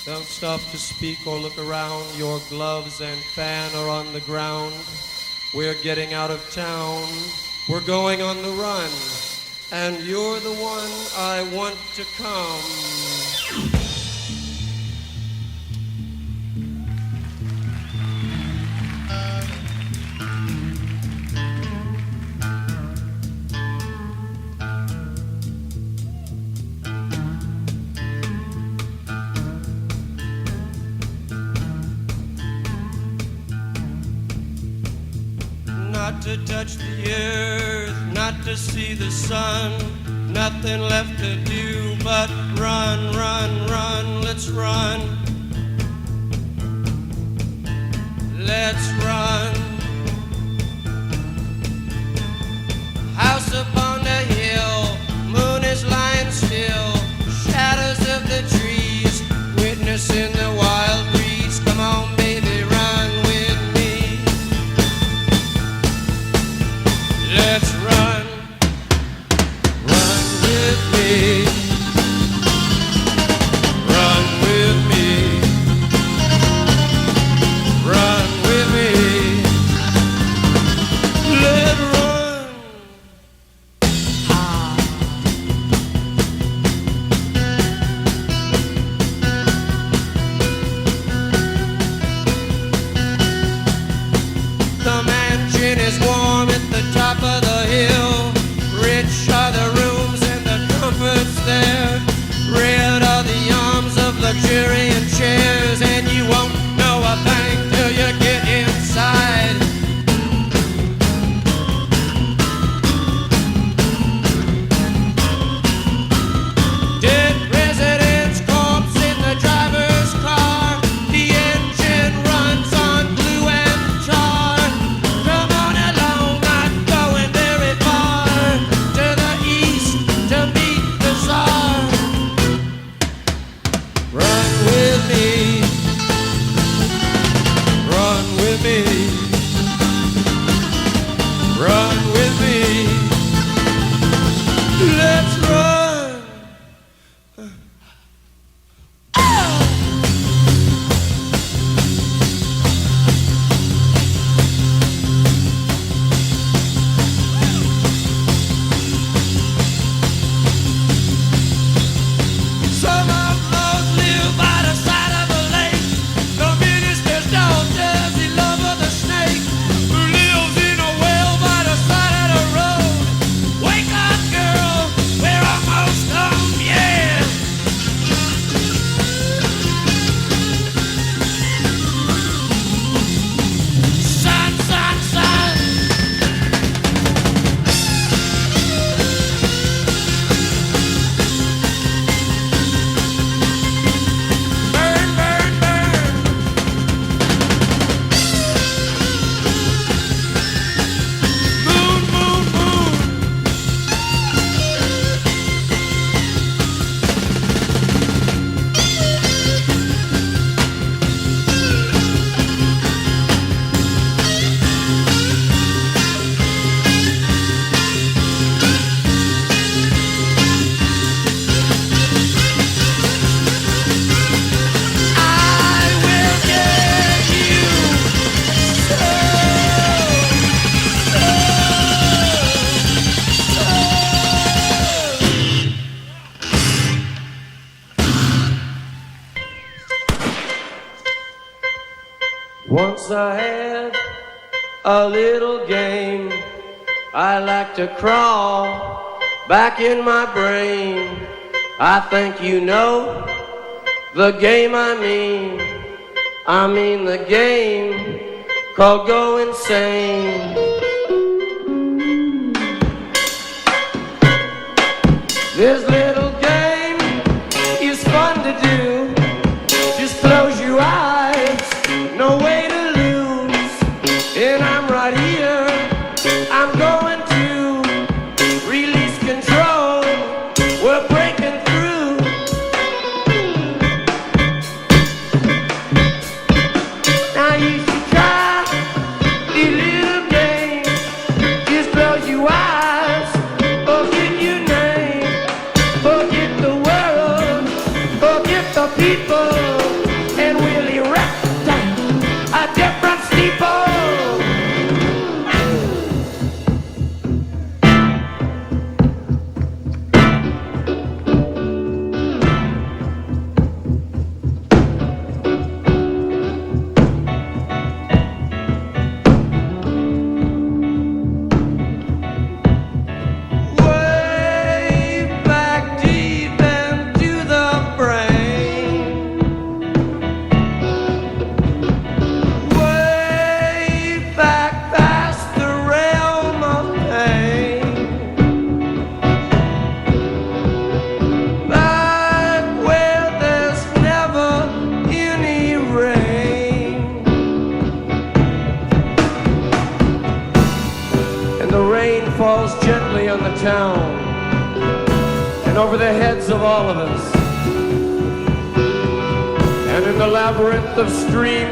Don't stop to speak or look around. Your gloves and fan are on the ground. We're getting out of town. We're going on the run. And you're the one I want to come. Not to touch the earth, not to see the sun, nothing left to do but run, run, run, let's run. Let's run. House upon the hill, moon is lying still, shadows of the trees, witnessing the wild breeze. Come on, baby, run with me. Let's run, run with me, run with me, run with me. Let's run. The mansion is warm at the top of the hill. Rich are the rooms and the comforts there. Red are the arms of luxuriant chairs. And you won't know a thing till you get inside. Dead president's corpse in the driver's car. The engine runs on glue and tar. Come on along, not going very far. To the east to meet the Tsar. Run with me. Run with me. Run with me. Let's run. Some outlaws live by the side of a lake. The minister's daughter's the love of the snake, who lives in a well by the side of the road. Wake up, girl, we're almost home, yeah. Sun, sun, sun. Burn, burn, burn. Moon, moon, moon. I will get you Once I had a little game. I like to crawl back in my brain. I think you know the game I mean. I mean the game called Go Insane. This little game is fun to do. Just close your eyes, no way to lose. And I'm right here, I'm going to release control. We're breaking through. Now you should try the little game. Just close your eyes, forget your name. and over the heads of all of us. And in the labyrinth of streams